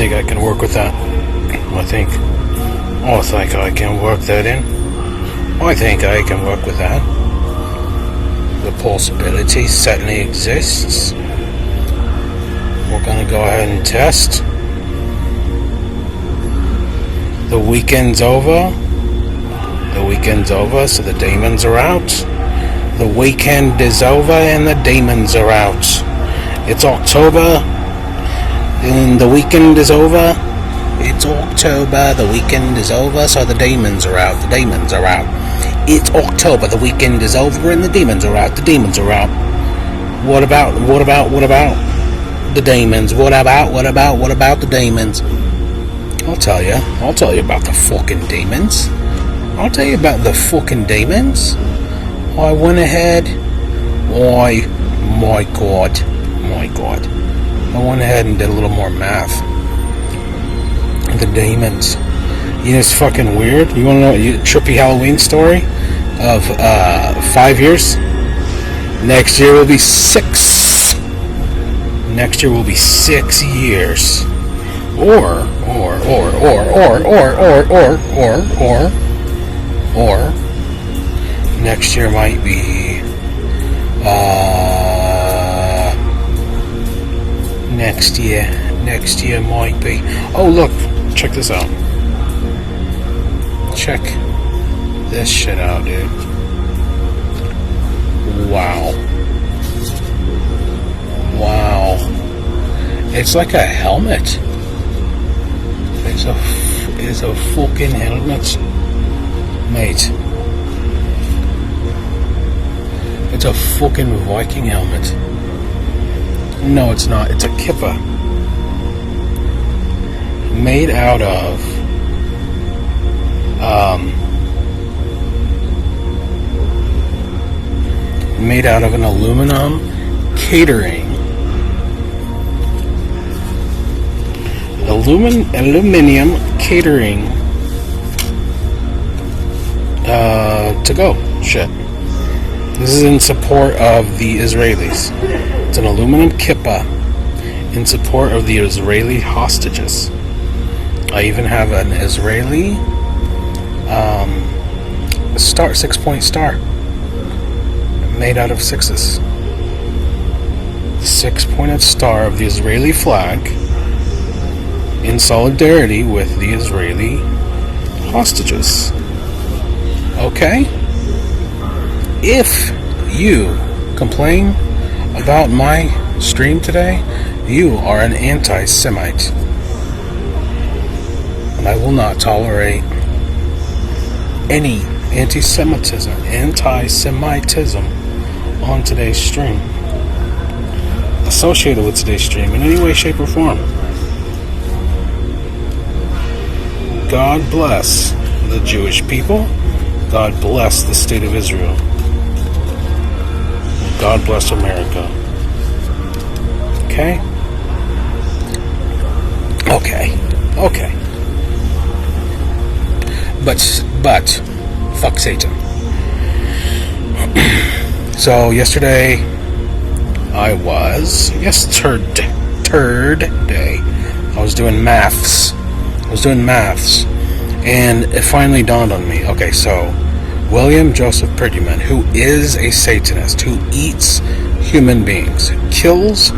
think I can work with that. I think I can work that in. I think I can work with that. The possibility certainly exists. We're going to go ahead and test. The weekend's over. The weekend's over, so the demons are out. The weekend is over and the demons are out. It's October and the weekend is over. It's October, the weekend is over, so the demons are out. The demons are out. It's October, the weekend is over and the demons are out. The demons are out. What about the demons? What about the demons? I'll tell you about the fucking demons. I'll tell you about the fucking demons. I went ahead. My God. I went ahead and did a little more math. The demons. You know, it's fucking weird. You want to know a trippy Halloween story of 5 years? Next year will be 6. Next year will be 6 years. Or next year might be next year might be, oh look, check this out. Check this shit out, dude. Wow. It's like a helmet. It's a fucking helmet, mate. It's a fucking Viking helmet. No, it's not. It's a kippa. Made out of an aluminum catering. Aluminium catering to go shit. This is in support of the Israelis. It's an aluminum kippah in support of the Israeli hostages. I even have an Israeli star, 6-point star, made out of 6s. The 6-pointed star of the Israeli flag in solidarity with the Israeli hostages. Okay? If you complain about my stream today, you are an anti-Semite. And I will not tolerate any anti-Semitism on today's stream, associated with today's stream in any way, shape, or form. God bless the Jewish people. God bless the state of Israel. God bless America. Okay? Okay. But, fuck Satan. So, yesterday, I was doing maths. And it finally dawned on me. Okay, so, William Joseph Prettyman, who is a Satanist, who eats human beings, kills,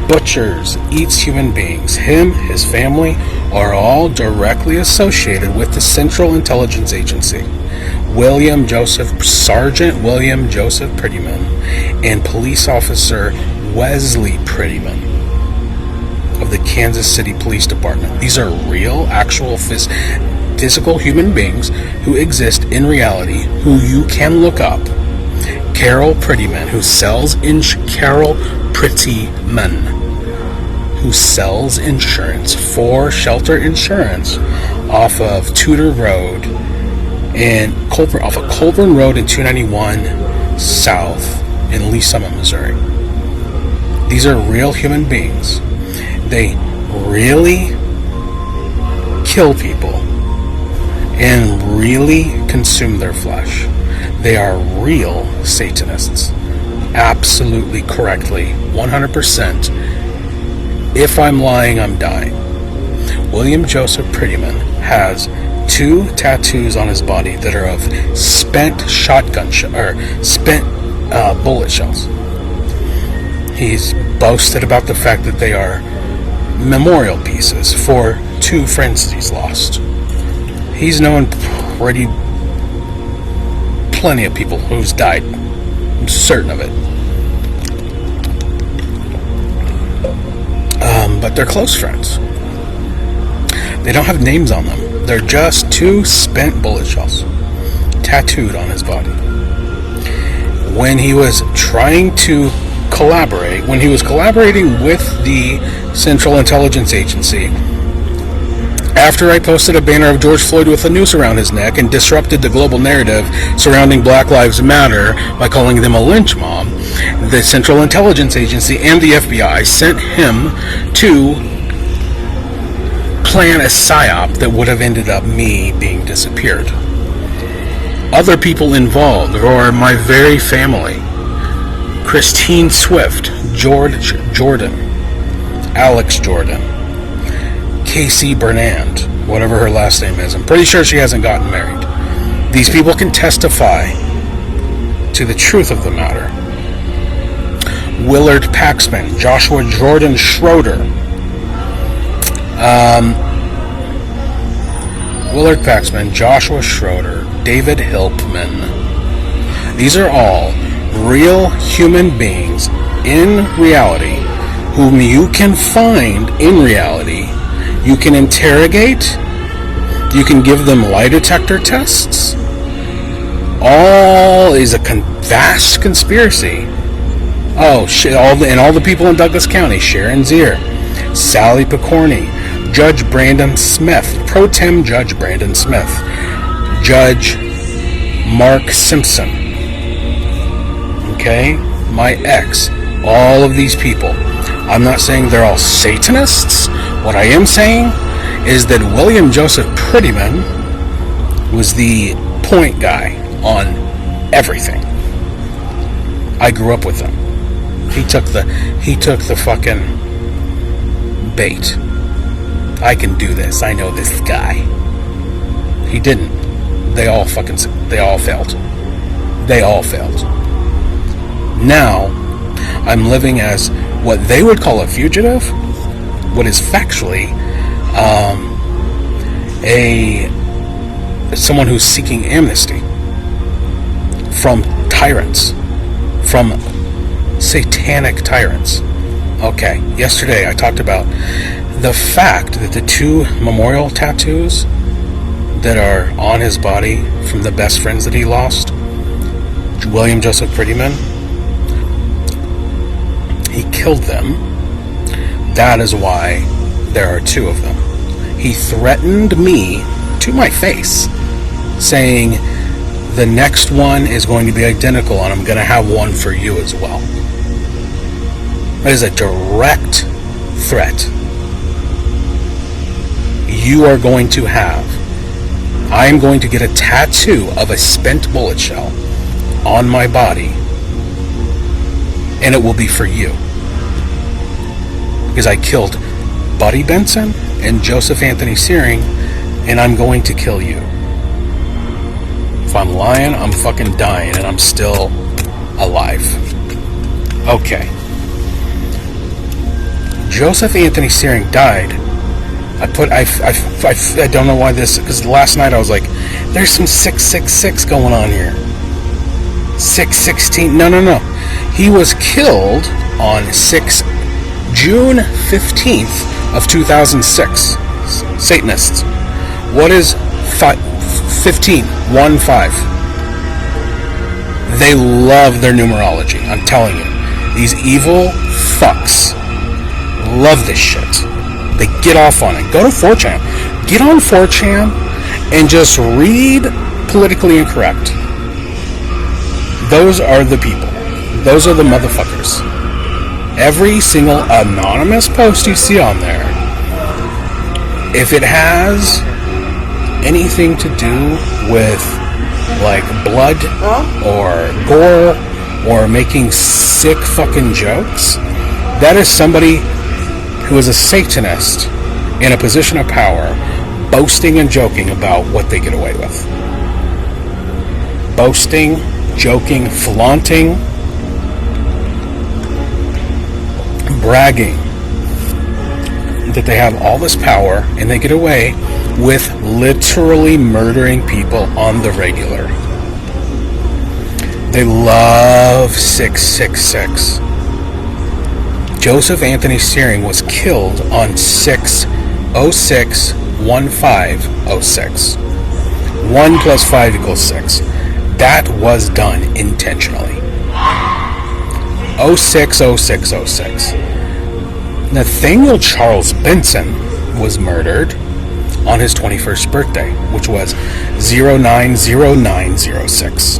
butchers, eats human beings, him, his family, are all directly associated with the Central Intelligence Agency. Sergeant William Joseph Prettyman and police officer Wesley Prettyman of the Kansas City Police Department. These are real, actual physical human beings who exist in reality, who you can look up. Carol Prettyman, who sells insurance for Shelter Insurance off of Tudor Road and off of Colburn Road and 291 South in Lee Summit, Missouri. These are real human beings. They really kill people and really consume their flesh. They are real Satanists. Absolutely correctly, 100%. If I'm lying, I'm dying. William Joseph Prettyman has 2 tattoos on his body that are of spent bullet shells. He's boasted about the fact that they are memorial pieces for 2 friends that he's lost. He's known plenty of people who's died. I'm certain of it. But they're close friends. They don't have names on them. They're just 2 spent bullet shells tattooed on his body. When he was trying to collaborate, when he was collaborating with the Central Intelligence Agency, after I posted a banner of George Floyd with a noose around his neck and disrupted the global narrative surrounding Black Lives Matter by calling them a lynch mob, the Central Intelligence Agency and the FBI sent him to plan a psyop that would have ended up me being disappeared. Other people involved are my very family. Christine Swift, George Jordan, Alex Jordan, Casey Bernand, whatever her last name is. I'm pretty sure she hasn't gotten married. These people can testify to the truth of the matter. Willard Paxman, Joshua Jordan Schroeder, Willard Paxman, Joshua Schroeder, David Hilpman. These are all real human beings in reality whom you can find in reality. You can interrogate. You can give them lie detector tests. All is a vast conspiracy. Oh shit! All the people in Douglas County: Sharon Zier, Sally Picorni, Judge Brandon Smith, Pro Tem Judge Brandon Smith, Judge Mark Simpson. Okay, my ex. All of these people. I'm not saying they're all Satanists. What I am saying is that William Joseph Prettyman was the point guy on everything. I grew up with him. He took the fucking bait. I can do this. I know this guy. He didn't. They all failed. They all failed. Now, I'm living as what they would call a fugitive, what is factually someone who's seeking amnesty from tyrants, from satanic tyrants. Okay, yesterday I talked about the fact that the 2 memorial tattoos that are on his body from the best friends that he lost, William Joseph Prettyman, he killed them. That is why there are 2 of them. He threatened me to my face, saying the next one is going to be identical and I'm going to have one for you as well. That is a direct threat. You are going to have, I am going to get a tattoo of a spent bullet shell on my body, and it will be for you. Because I killed Buddy Benson and Joseph Anthony Searing, and I'm going to kill you. If I'm lying, I'm fucking dying, and I'm still alive. Okay. Joseph Anthony Searing died. I don't know why this, because last night I was like, there's some 666 going on here. 616, no. He was killed on June 15th of 2006. Satanists. What is 15? 1-5. They love their numerology. I'm telling you. These evil fucks love this shit. They get off on it. Go to 4chan. Get on 4chan and just read Politically Incorrect. Those are the people. Those are the motherfuckers. Every single anonymous post you see on there, if it has anything to do with like blood or gore or making sick fucking jokes, that is somebody who is a Satanist in a position of power, boasting and joking about what they get away with. Boasting, joking, flaunting, bragging that they have all this power and they get away with literally murdering people on the regular. They love 666. Joseph Anthony Searing was killed on 6/06/1506. 1 plus 5 equals 6. That was done intentionally. 06/06/06. Nathaniel Charles Benson was murdered on his 21st birthday, which was 09/09/06.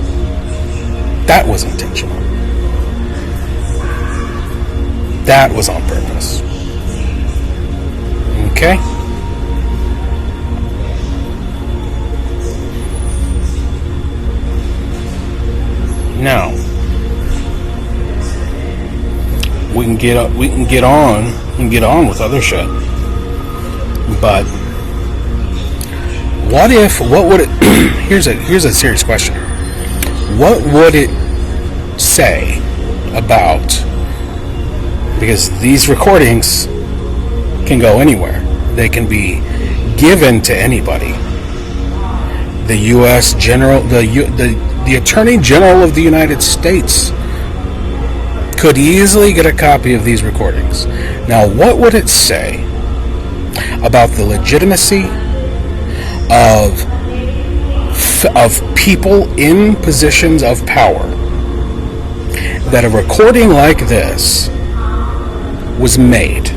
That was intentional. That was on purpose. Okay? Now, we can get on with other shit. But what would it here's a serious question. What would it say about, because these recordings can go anywhere. They can be given to anybody. The U.S. General, the Attorney General of the United States could easily get a copy of these recordings. Now, what would it say about the legitimacy of people in positions of power that a recording like this was made,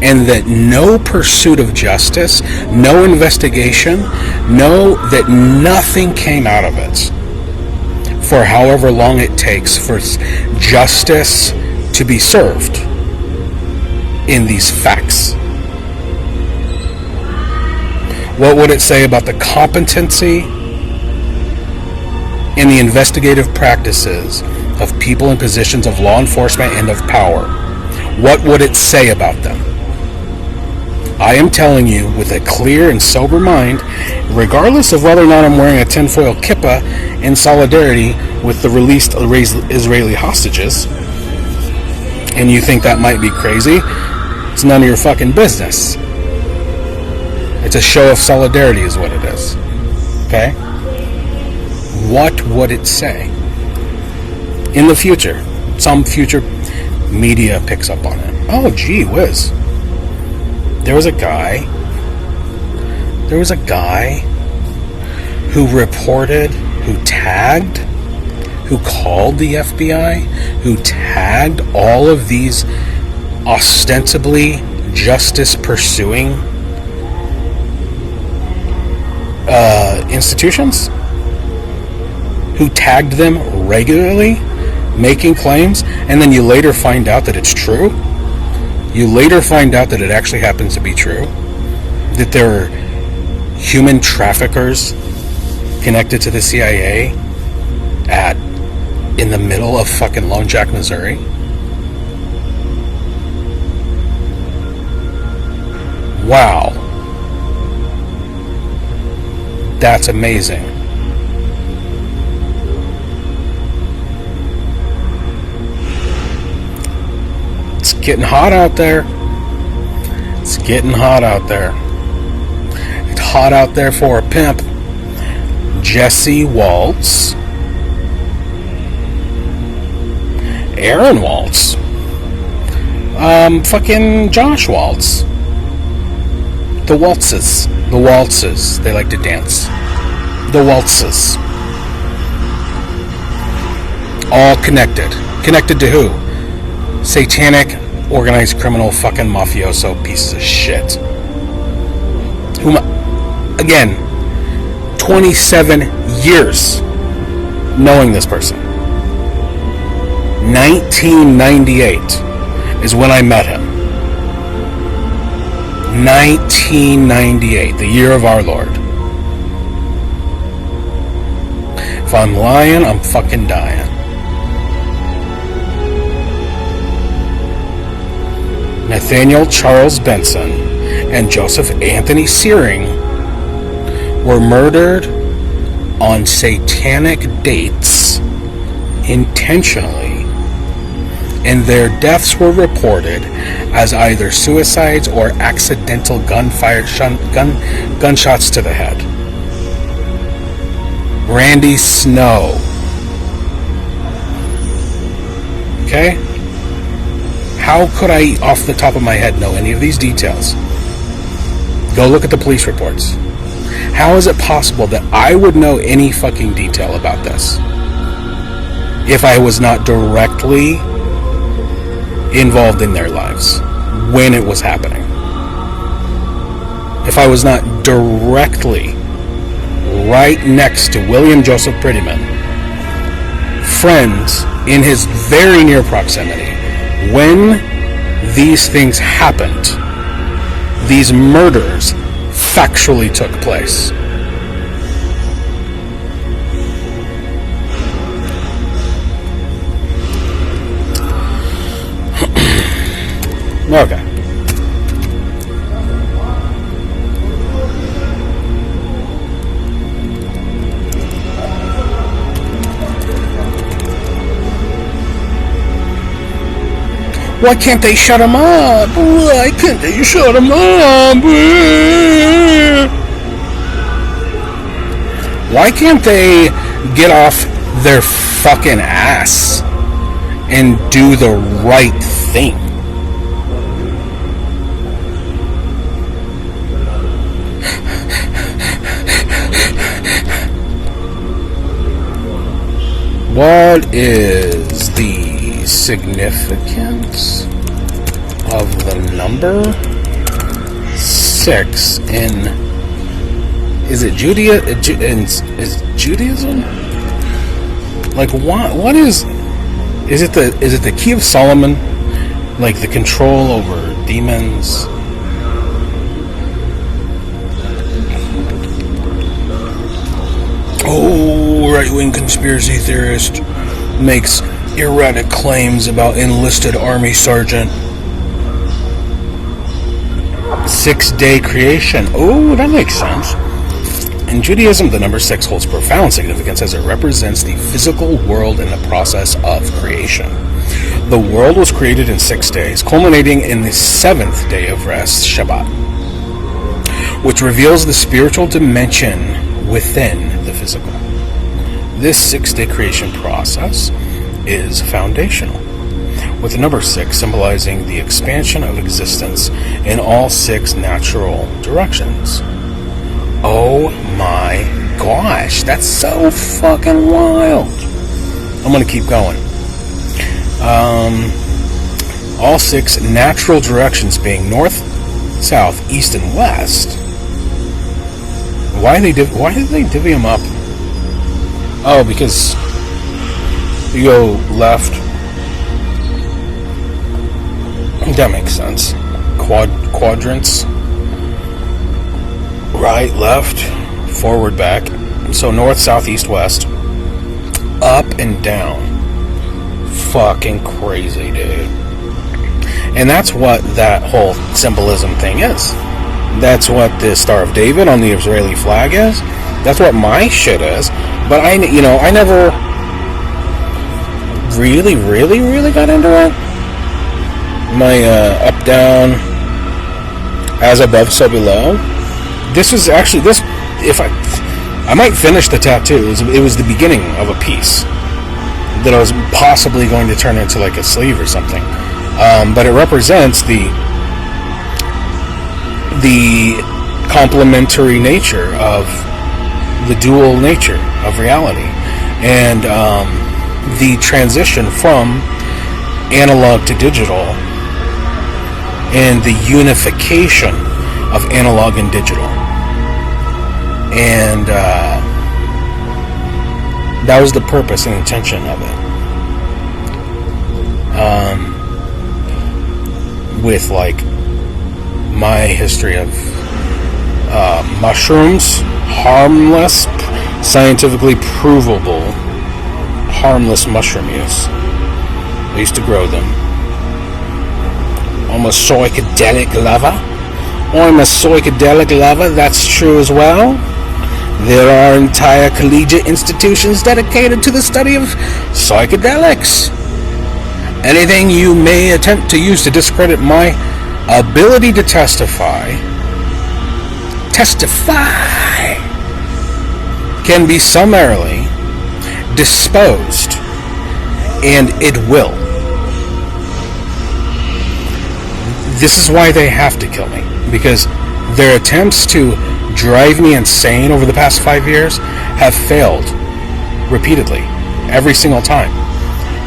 and that no pursuit of justice, no investigation, that nothing came out of it for however long it takes for justice to be served in these facts? What would it say about the competency in the investigative practices of people in positions of law enforcement and of power? What would it say about them? I am telling you with a clear and sober mind, regardless of whether or not I'm wearing a tinfoil kippah in solidarity with the released Israeli hostages, and you think that might be crazy, it's none of your fucking business. It's a show of solidarity is what it is. Okay? What would it say? In the future. Some future media picks up on it. Oh, gee whiz. There was a guy who reported, who tagged, who called the FBI, who tagged all of these ostensibly justice-pursuing institutions, who tagged them regularly, making claims, and then you later find out that it's true. You later find out that it actually happens to be true, that there are human traffickers connected to the CIA in the middle of fucking Lone Jack, Missouri. Wow. That's amazing. It's getting hot out there. It's getting hot out there. It's hot out there for a pimp. Jesse Waltz. Aaron Waltz. Fucking Josh Waltz. The Waltzes. The Waltzes. They like to dance. The Waltzes. All connected. Connected to who? Satanic, organized criminal, fucking mafioso pieces of shit. Whom, again, 27 years knowing this person. 1998 is when I met him. 1998, the year of our Lord. If I'm lying, I'm fucking dying. Nathaniel Charles Benson and Joseph Anthony Searing were murdered on satanic dates intentionally, and their deaths were reported as either suicides or accidental gunshots to the head. Randy Snow. Okay? How could I, off the top of my head, know any of these details? Go look at the police reports. How is it possible that I would know any fucking detail about this if I was not directly involved in their lives when it was happening? If I was not directly right next to William Joseph Prettyman, friends in his very near proximity, when these things happened, these murders factually took place. Okay. Why can't they shut him up? Why can't they shut him up? Why can't they get off their fucking ass and do the right thing? What is the significance of the number 6 in, is it Judaism? Like, what is it the key of Solomon, like the control over demons? Oh, right-wing conspiracy theorist makes erratic claims about enlisted army sergeant. 6-day creation. Oh, that makes sense. In Judaism, the number 6 holds profound significance as it represents the physical world in the process of creation. The world was created in 6 days, culminating in the 7th day of rest, Shabbat, which reveals the spiritual dimension within the physical. This 6-day creation process is foundational, with the number 6 symbolizing the expansion of existence in all 6 natural directions. Oh my gosh, that's so fucking wild. I'm gonna keep going. All 6 natural directions being north, south, east, and west. Why did they divvy them up? Oh, because you go left. That makes sense. Quadrants. Right, left, forward, back. So north, south, east, west. Up and down. Fucking crazy, dude. And that's what that whole symbolism thing is. That's what the Star of David on the Israeli flag is. That's what my shit is. But I never really got into it. My up, down, as above, so below. This was actually I might finish the tattoo. It was the beginning of a piece that I was possibly going to turn into like a sleeve or something. But it represents the complementary nature of the dual nature of reality, and the transition from analog to digital, and the unification of analog and digital. And that was the purpose and intention of it. With like my history of mushrooms, harmless, scientifically provable, harmless mushroom use. I used to grow them. I'm a psychedelic lover. I'm a psychedelic lover, that's true as well. There are entire collegiate institutions dedicated to the study of psychedelics. Anything you may attempt to use to discredit my ability to testify can be summarily disposed, and it will. This is why they have to kill me, because their attempts to drive me insane over the past 5 years have failed repeatedly, every single time.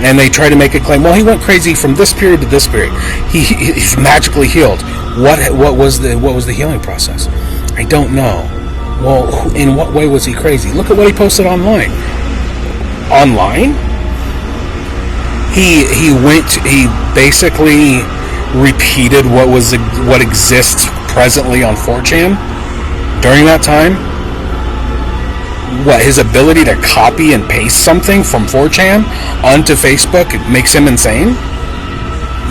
And they try to make a claim, well, he went crazy from this period to this period. He's magically healed. What was the healing process? I don't know. Well, in what way was he crazy? Look at what he posted online. Online? He basically repeated what exists presently on 4chan during that time. What, his ability to copy and paste something from 4chan onto Facebook makes him insane?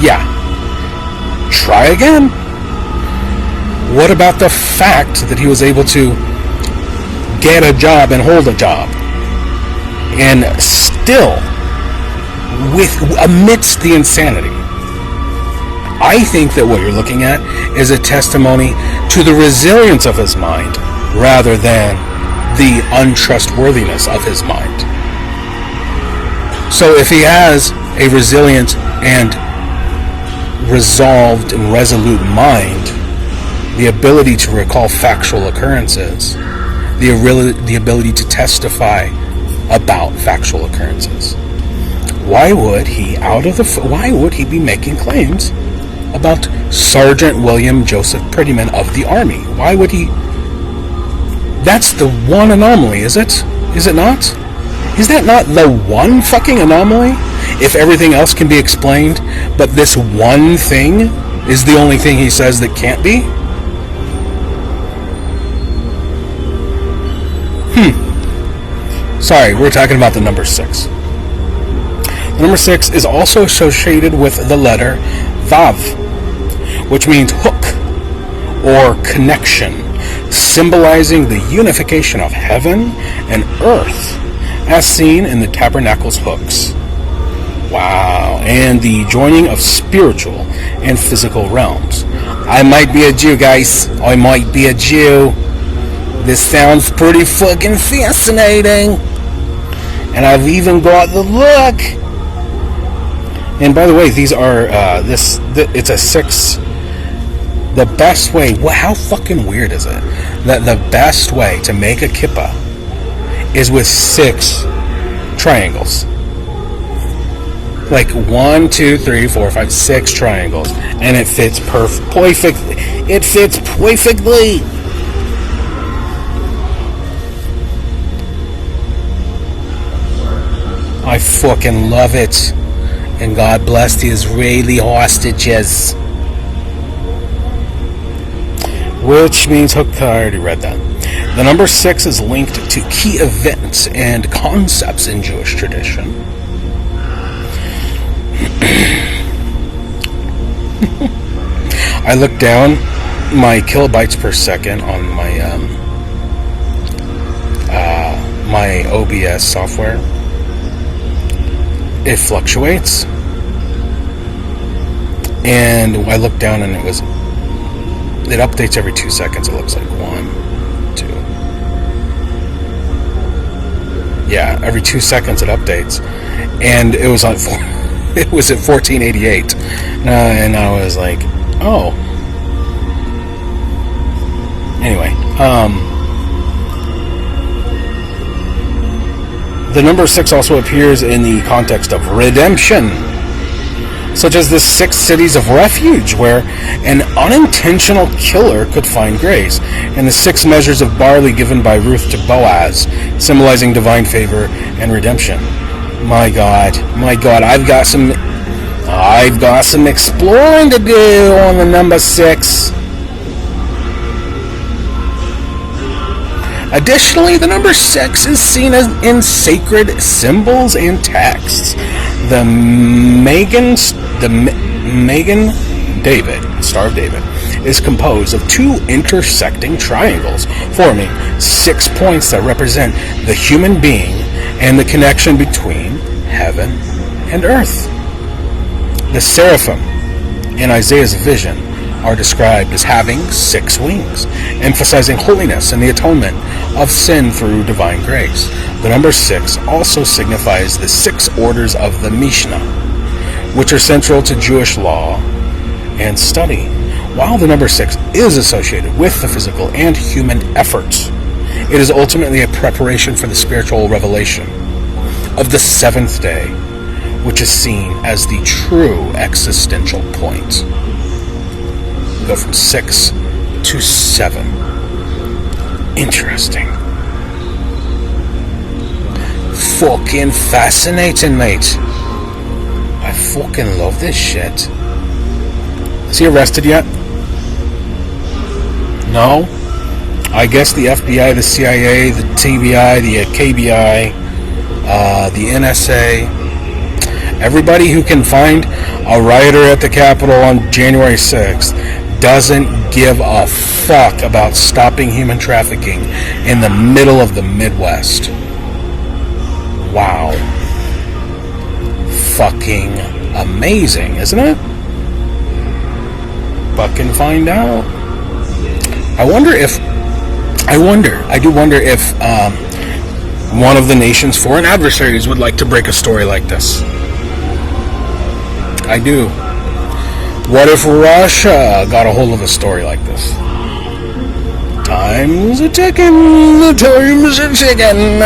Yeah. Try again. What about the fact that he was able to get a job and hold a job, and still, amidst the insanity? I think that what you're looking at is a testimony to the resilience of his mind rather than the untrustworthiness of his mind. So if he has a resilient and resolved and resolute mind, the ability to recall factual occurrences, the ability to testify about factual occurrences, why would he be making claims about Sergeant William Joseph Prettyman of the Army? Why would he? That's the one anomaly, is it? Is it not? Is that not the one fucking anomaly? If everything else can be explained, but this one thing is the only thing he says that can't be? Sorry, we're talking about the number 6. The number 6 is also associated with the letter Vav, which means hook or connection, symbolizing the unification of heaven and earth, as seen in the tabernacle's hooks. Wow, and the joining of spiritual and physical realms. I might be a Jew, guys. I might be a Jew. This sounds pretty fucking fascinating. And I've even got the look. And by the way, these are, it's a 6. The best way, how fucking weird is it that the best way to make a kippah is with 6 triangles? Like 1, 2, 3, 4, 5, 6 triangles, and it fits perfectly. It fits perfectly. I fucking love it. And God bless the Israeli hostages. Which means hook. I already read that. The number 6 is linked to key events and concepts in Jewish tradition. I looked down my kilobytes per second on my my OBS software. It fluctuates, and I looked down and it updates every 2 seconds. It looks like 1, 2. Yeah, every 2 seconds it updates, and it was on it was at 1488, and I was like, oh. Anyway, the number 6 also appears in the context of redemption, such as the 6 cities of refuge where an unintentional killer could find grace, and the 6 measures of barley given by Ruth to Boaz, symbolizing divine favor and redemption. My God, I've got some exploring to do on the number 6. Additionally, the number 6 is seen in sacred symbols and texts. The Magen David, Star of David, is composed of two intersecting triangles, forming 6 points that represent the human being and the connection between heaven and earth. The seraphim in Isaiah's vision are described as having 6 wings, emphasizing holiness and the atonement of sin through divine grace. The number 6 also signifies the 6 orders of the Mishnah, which are central to Jewish law and study. While the number 6 is associated with the physical and human effort, it is ultimately a preparation for the spiritual revelation of the 7th day, which is seen as the true existential point. We go from 6 to 7. Interesting. Fucking fascinating, mate. I fucking love this shit. Is he arrested yet? No? I guess the FBI, the CIA, the TBI, the KBI, the NSA, everybody who can find a rioter at the Capitol on January 6th doesn't give a fuck about stopping human trafficking in the middle of the Midwest. Wow. Fucking amazing, isn't it? Fucking find out. I do wonder if one of the nation's foreign adversaries would like to break a story like this. I do. What if Russia got a hold of a story like this? Time's a ticking, the time's a ticking.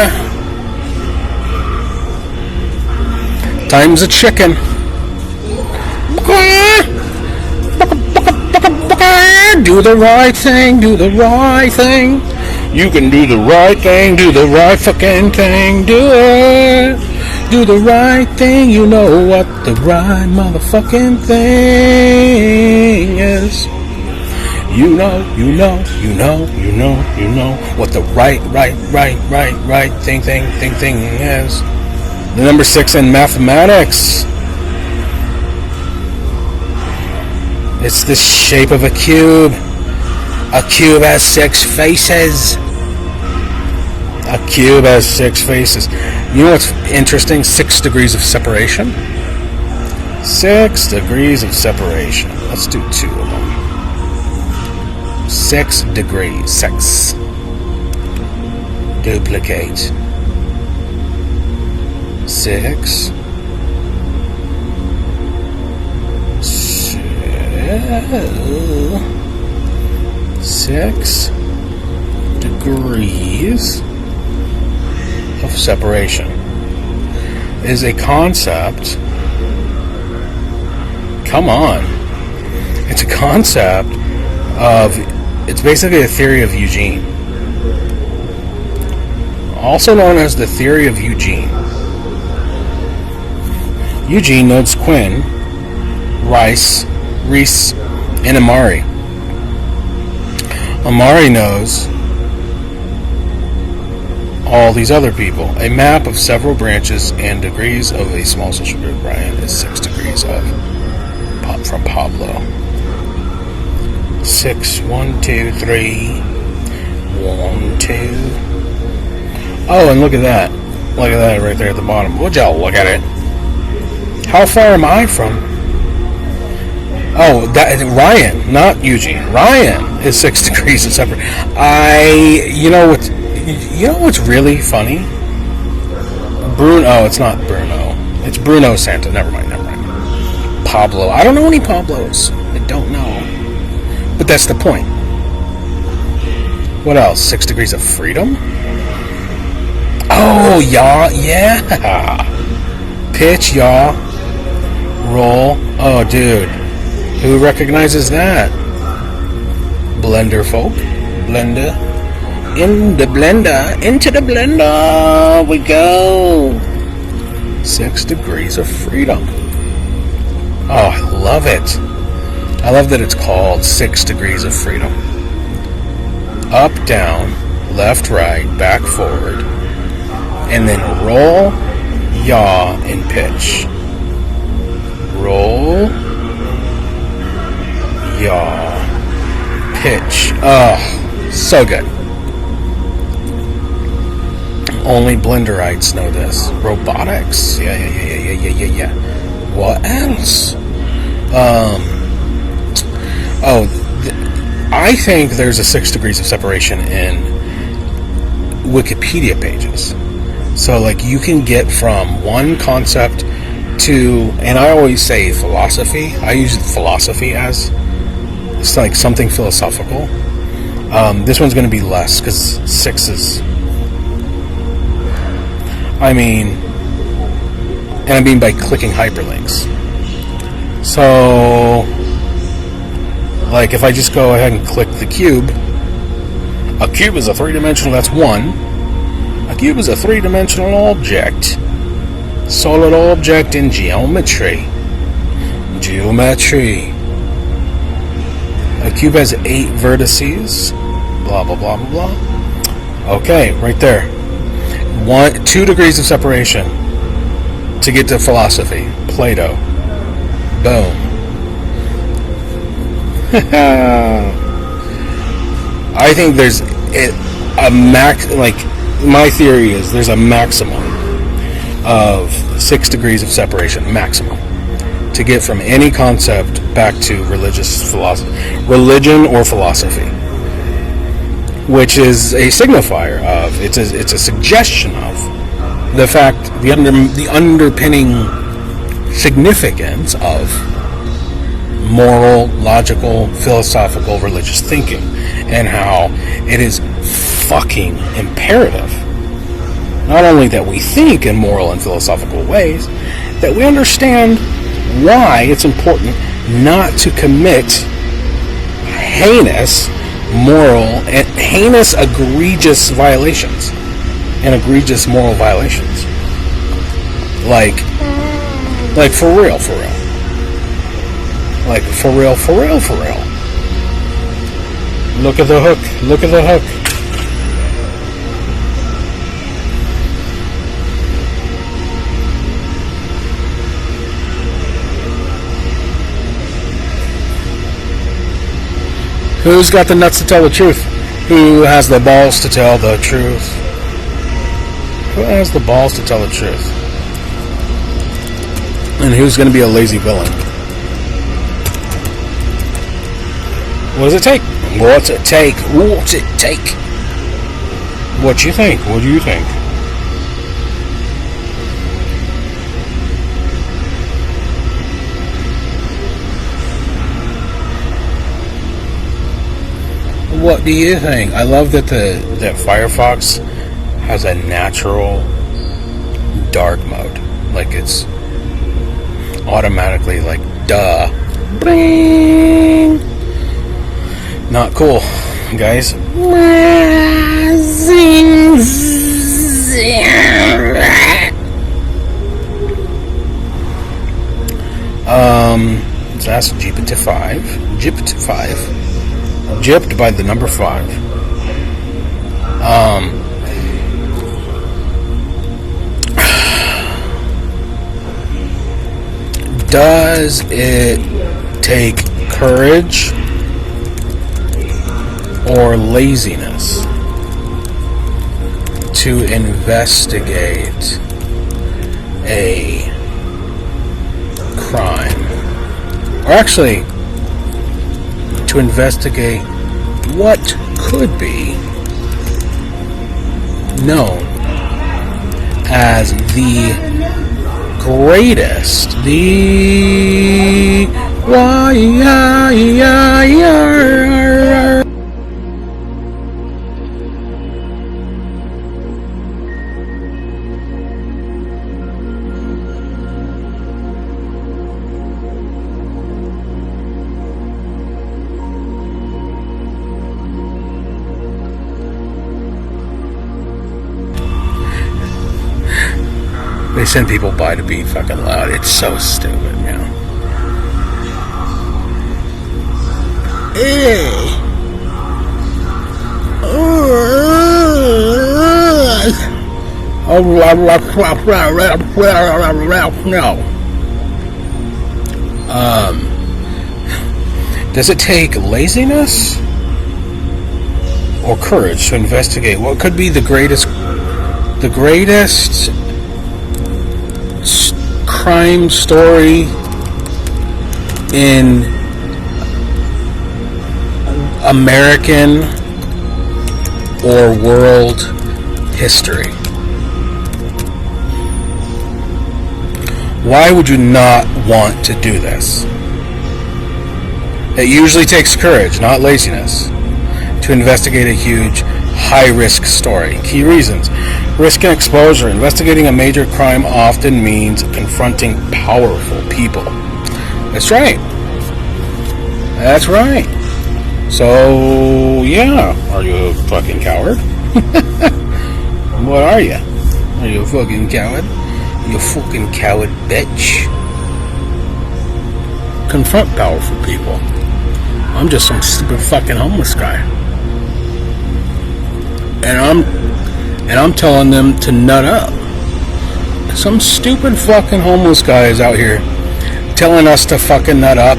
Time's a chicken. Do the right thing, do the right thing. You can do the right thing, do the right fucking thing, do it. Do the right thing, you know what the right motherfucking thing is. You know what the right thing is. The number 6 in mathematics. It's the shape of a cube. A cube has 6 faces. A cube has 6 faces. You know what's interesting? 6 degrees of separation. 6 degrees of separation. Let's do 2 of them. 6 degrees. 6. Duplicate. 6. 6 degrees of separation is a concept. Come on. It's a concept of, it's basically a theory of Eugene. Also known as the theory of Eugene. Eugene notes Quinn, Rice, Reese, and Amari. Amari knows all these other people. A map of several branches and degrees of a small social group. Brian is 6 degrees of from Pablo. 6, 1, 2, 3. 1, 2. Oh, and look at that. Look at that right there at the bottom. Would y'all look at it? How far am I from? Oh, that Ryan, not Eugene. Ryan is 6 degrees of separate. You know what's really funny? Bruno. Oh, it's not Bruno. It's Bruno Santa. Never mind. Pablo. I don't know any Pablos. I don't know. But that's the point. What else? 6 degrees of freedom? Oh, yeah. Pitch, yaw, roll. Oh, dude. Who recognizes that? Blender folk. Blender. In the blender. Into the blender we go. 6 degrees of freedom. Oh, I love it. I love that it's called 6 degrees of freedom. Up, down, left, right, back, forward. And then roll, yaw, and pitch. Roll, yaw, pitch. Oh, so good. Only Blenderites know this. Robotics. Yeah. What else? I think there's a 6 degrees of separation in Wikipedia pages. So, like, you can get from one concept to, and I always say philosophy. I use philosophy as it's like something philosophical. This one's going to be less because 6 is. I mean by clicking hyperlinks. So, like, if I just go ahead and click the cube, a cube is a 3-dimensional. That's one. A cube is a 3-dimensional object. Solid object in geometry. A cube has 8 vertices. Blah, blah, blah, blah, blah. Okay, right there. 2 degrees of separation to get to philosophy. Plato. Boom. I think there's a my theory is there's a maximum of 6 degrees of separation, maximum, to get from any concept back to religion or philosophy, which is a signifier of, it's a suggestion of the fact, the underpinning significance of moral, logical, philosophical, religious thinking, and how it is fucking imperative not only that we think in moral and philosophical ways, that we understand why it's important not to commit heinous moral and heinous egregious violations and egregious moral violations, like for real, like for real. Look at the hook. Who's got the nuts to tell the truth? Who has the balls to tell the truth? Who has the balls to tell the truth? And who's going to be a lazy villain? What does it take? What's it take? What's it take? What you think? What do you think? What do you think? I love that that Firefox has a natural dark mode. Like, it's automatically like, duh. Bling! Not cool, guys. Let's ask GPT-5. Gypped by the number 5. Does it take courage or laziness to investigate a crime? Or actually, to investigate what could be known as the greatest, They send people by to be fucking loud. It's so stupid, man. Does it take laziness or courage to investigate what could be the greatest crime story in American or world history. Why would you not want to do this? It usually takes courage, not laziness, to investigate a huge, high-risk story. Key reasons. Risk and exposure. Investigating a major crime often means confronting powerful people. That's right. That's right. So, yeah. Are you a fucking coward? What are you? Are you a fucking coward? You fucking coward bitch. Confront powerful people. I'm just some stupid fucking homeless guy. And I'm telling them to nut up. Some stupid fucking homeless guy is out here telling us to fucking nut up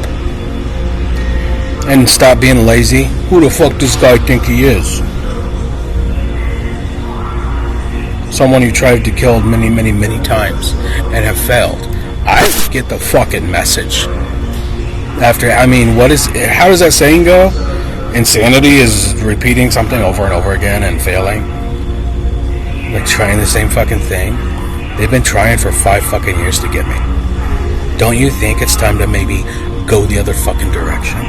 and stop being lazy. Who the fuck does this guy think he is? Someone who tried to kill many, many, many times and have failed. I get the fucking message. How does that saying go? Insanity is repeating something over and over again and failing. Like trying the same fucking thing. They've been trying for 5 fucking years to get me. Don't you think it's time to maybe go the other fucking direction?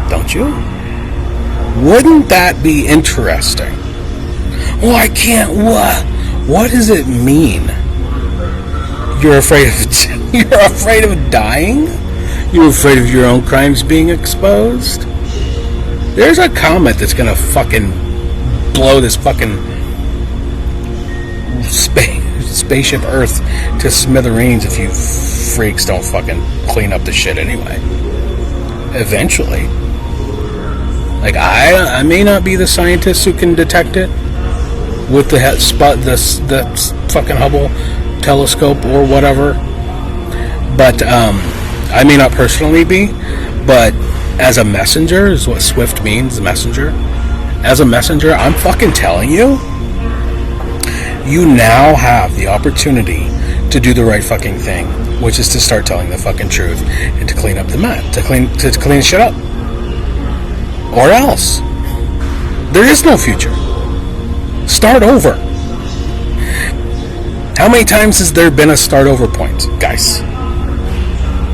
Don't you? Wouldn't that be interesting? Well, I can't. What does it mean? You're afraid of dying? You're afraid of your own crimes being exposed? There's a comet that's gonna fucking blow this fucking spaceship Earth to smithereens if you freaks don't fucking clean up the shit anyway. Eventually. Like, I may not be the scientist who can detect it with the fucking Hubble telescope or whatever, but I may not personally be, but as a messenger is what Swift means, messenger. As a messenger, I'm fucking telling you, you now have the opportunity to do the right fucking thing, which is to start telling the fucking truth and to clean up the mess, to clean shit up, or else there is no future. Start over. How many times has there been a start over point, guys?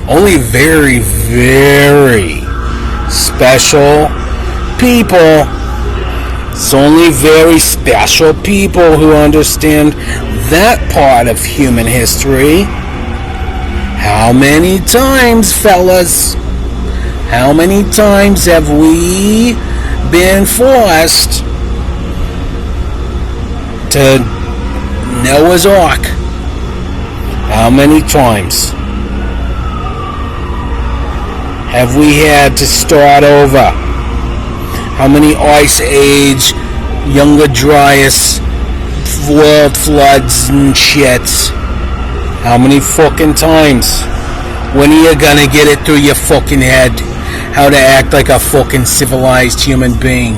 Only very, very special people. It's only very special people who understand that part of human history. How many times, fellas? How many times have we been forced to Noah's Ark? How many times have we had to start over? How many Ice Age, Younger Dryas, world floods and shits? How many fucking times? When are you gonna get it through your fucking head how to act like a fucking civilized human being?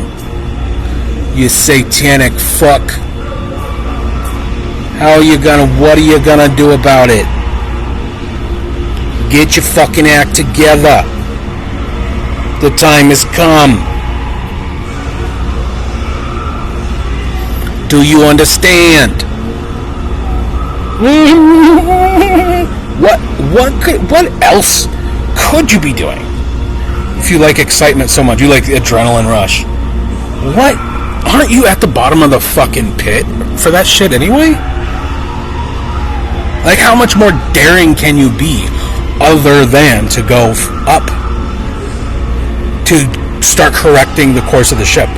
You satanic fuck. What are you gonna do about it? Get your fucking act together. The time has come. Do you understand? What else could you be doing? If you like excitement so much, you like the adrenaline rush. What? Aren't you at the bottom of the fucking pit for that shit anyway? Like, how much more daring can you be other than to go up to start correcting the course of the ship?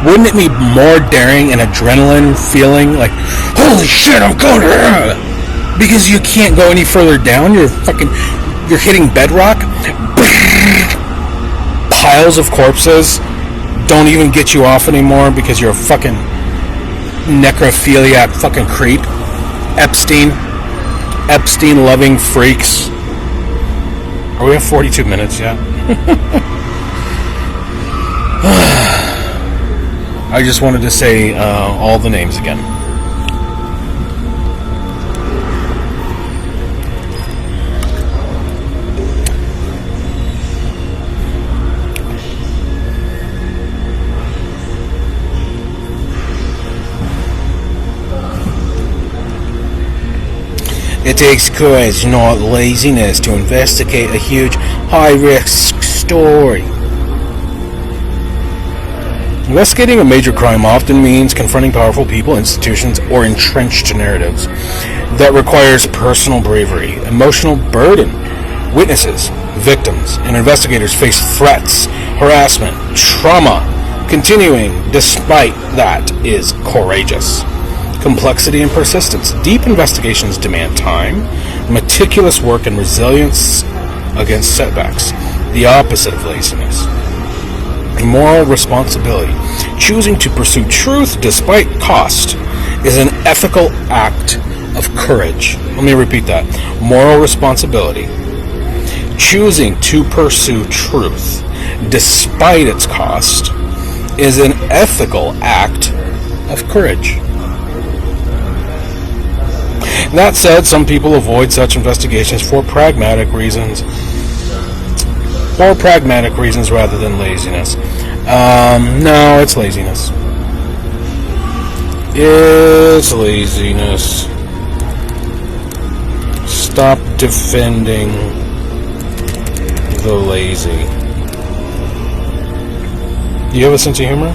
Wouldn't it be more daring and adrenaline feeling like, holy shit, I'm going to... Because you can't go any further down. You're hitting bedrock. Piles of corpses don't even get you off anymore because you're a fucking necrophiliac fucking creep. Epstein loving freaks. Are we at 42 minutes yet? I just wanted to say all the names again. It takes courage, not laziness, to investigate a huge, high-risk story. Investigating a major crime often means confronting powerful people, institutions, or entrenched narratives. That requires personal bravery, emotional burden. Witnesses, victims, and investigators face threats, harassment, trauma. Continuing despite that is courageous. Complexity and persistence. Deep investigations demand time, meticulous work, and resilience against setbacks. The opposite of laziness. Moral responsibility. Choosing to pursue truth despite cost is an ethical act of courage. Let me repeat that. Moral responsibility. Choosing to pursue truth despite its cost is an ethical act of courage. That said, some people avoid such investigations for pragmatic reasons. Or pragmatic reasons rather than laziness. No, it's laziness. It's laziness. Stop defending the lazy. Do you have a sense of humor?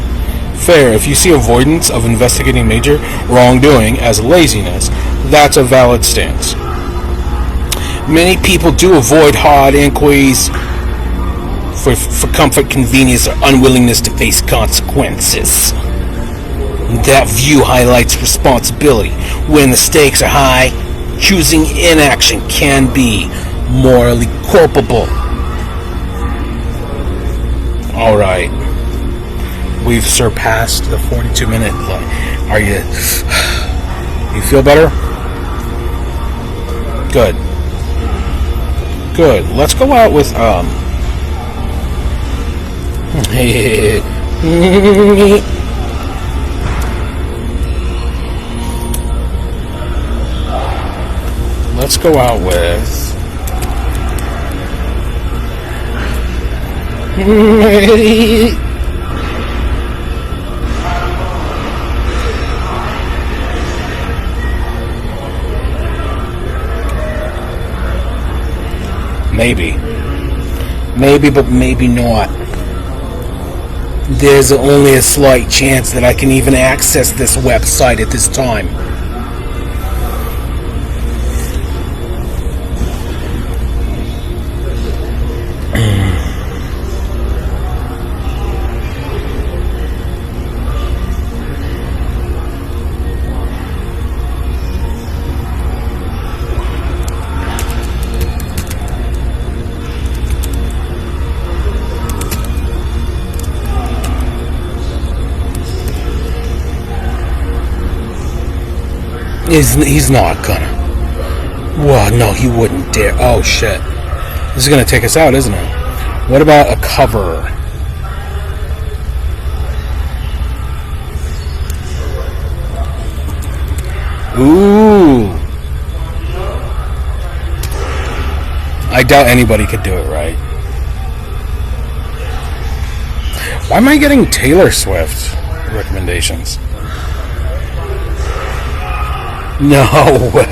Fair. If you see avoidance of investigating major wrongdoing as laziness, that's a valid stance. Many people do avoid hard inquiries for comfort, convenience, or unwillingness to face consequences. That view highlights responsibility. When the stakes are high, choosing inaction can be morally culpable. Alright. We've surpassed the 42-minute line. Are you... You feel better? Good. Good. Let's go out with, let's go out with... Maybe, but maybe not. There's only a slight chance that I can even access this website at this time. He's not gonna. Whoa, no, he wouldn't dare. Oh, shit. This is gonna take us out, isn't it? What about a cover? Ooh. I doubt anybody could do it right. Why am I getting Taylor Swift recommendations? No way.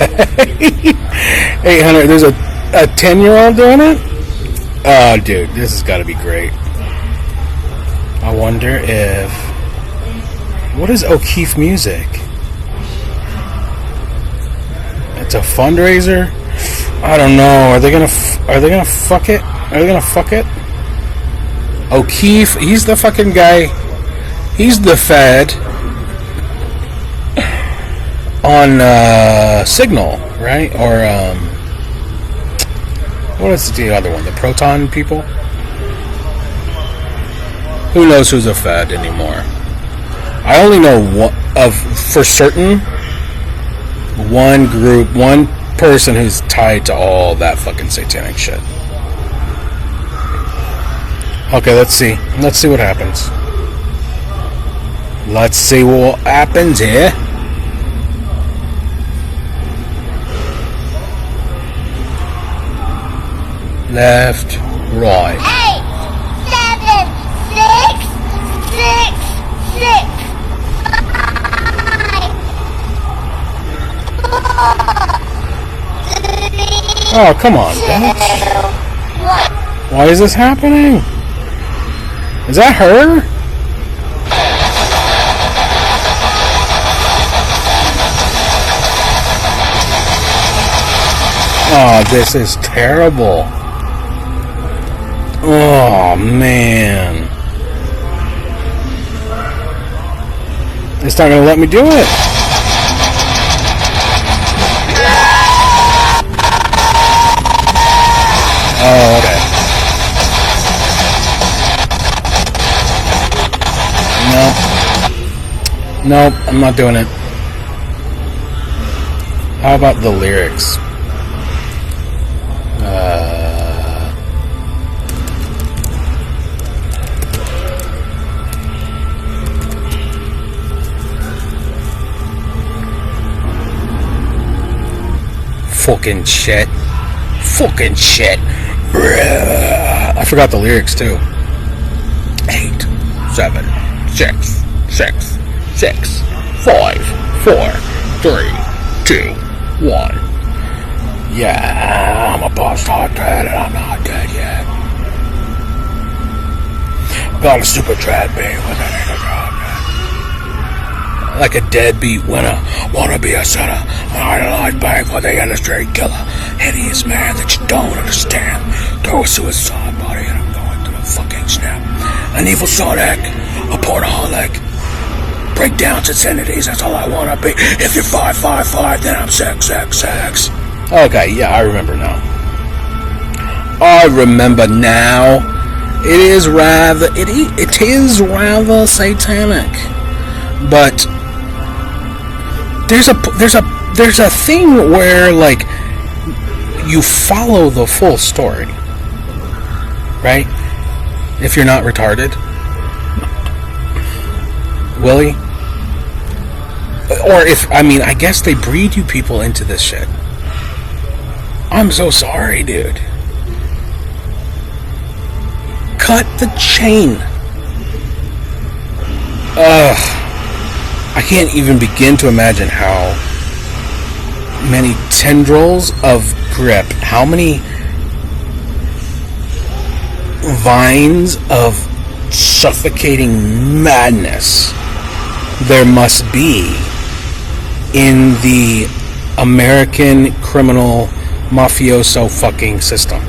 Hey, Hunter, there's a 10-year-old doing it? Oh, dude, this has got to be great. I wonder if... What is O'Keefe Music? It's a fundraiser? I don't know. Are they gonna fuck it? Are they gonna fuck it? O'Keefe, he's the fucking guy. He's the Fed on Signal, right? Or what is the other one? The Proton people? Who knows who's a Fed anymore? I only know for certain one group, one person who's tied to all that fucking satanic shit. Okay, let's see what happens. Let's see what happens here. Left, right. 8, 7, 6, 6, 5, 4, 3, Oh, come on, bitch. 2, 1. Why is this happening? Is that her? Oh, this is terrible. Oh, man. It's not going to let me do it. Oh, okay. Nope, I'm not doing it. How about the lyrics? Fucking shit. Fucking shit. I forgot the lyrics too. 8, 7, 6, 6, 6, 5, 4, 3, 2, 1. Yeah, I'm a boss hot dead and I'm not dead yet. Got a stupid dread beat with an like a deadbeat winner, wanna be a sinner, an idolized bank for the industry killer, hideous man that you don't understand, throw a suicide body and I'm going through a fucking snap, an evil Sonic, a pornaholic, breakdowns, insanities, that's all I wanna be, if you're 555 then I'm 666. Okay, yeah, I remember now. It is rather satanic, but there's a thing where like you follow the full story, right? If you're not retarded, Willie, or I guess they breed you people into this shit. I'm so sorry, dude. Cut the chain. I can't even begin to imagine how many tendrils of grip, how many vines of suffocating madness there must be in the American criminal mafioso fucking system.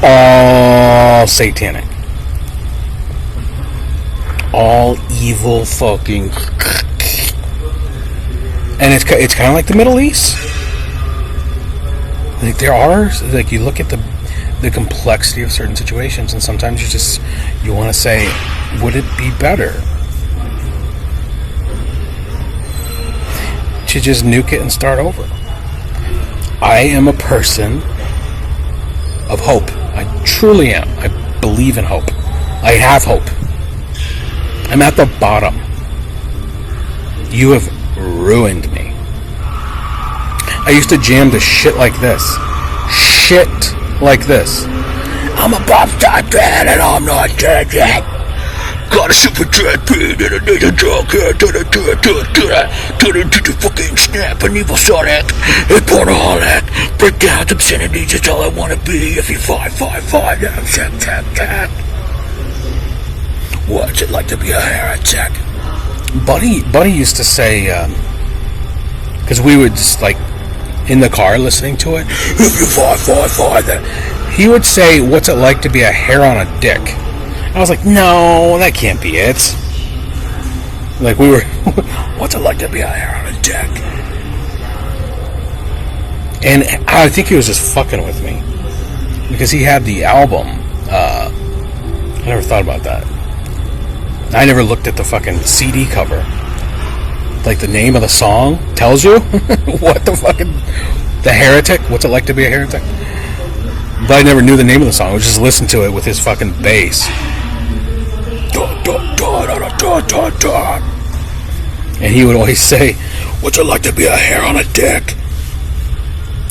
All satanic. All evil fucking. And it's kind of like the Middle East. Like there are, like you look at the complexity of certain situations and sometimes you want to say, would it be better to just nuke it and start over? I am a person of hope. I truly am. I believe in hope. I have hope. I'm at the bottom. You have ruined me. I used to jam to shit like this. Shit like this. I'm a pop star dead and I'm not dead yet. Got a super dread beat and I need a drug here. Turn into the fucking snap, an evil Sonic, a pornaholic. Break down the obscenities, it's all I wanna be. If you 555, then I'm check. What's it like to be a heretic? Buddy used to say, because we would just like in the car listening to it. If you 555, then he would say, "What's it like to be a hair on a dick?" I was like, "No, that can't be it." Like we were, "What's it like to be a hair on a dick?" And I think he was just fucking with me because he had the album. I never thought about that. I never looked at the fucking CD cover. Like the name of the song tells you what the fucking the heretic. What's it like to be a heretic? But I never knew the name of the song. I would just listen to it with his fucking bass. And he would always say, would you like to be a hair on a dick?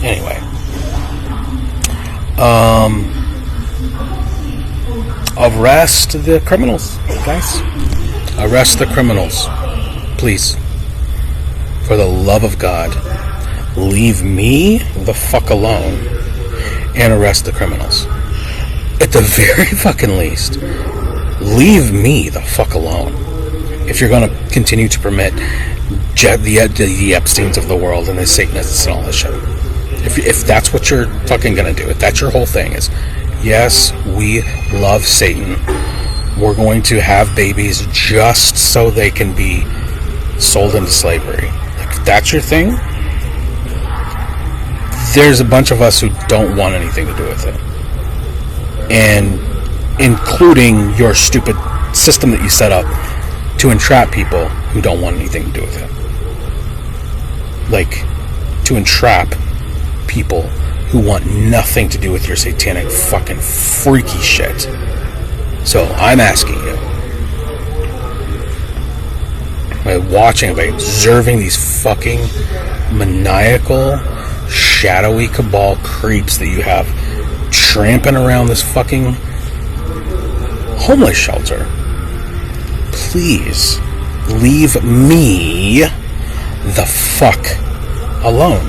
Anyway. Arrest the criminals, guys. Arrest the criminals. Please. For the love of God. Leave me the fuck alone. And arrest the criminals. At the very fucking least. Leave me the fuck alone. If you're going to continue to permit the Epsteins of the world and the Satanists and all this shit. If that's what you're fucking going to do, if that's your whole thing is, yes, we love Satan. We're going to have babies just so they can be sold into slavery. Like, if that's your thing, there's a bunch of us who don't want anything to do with it. And including your stupid system that you set up to entrap people who don't want anything to do with it. Like, to entrap people who want nothing to do with your satanic fucking freaky shit. So, I'm asking you, by watching, by observing these fucking maniacal, shadowy cabal creeps that you have tramping around this fucking homeless shelter, please leave me the fuck alone.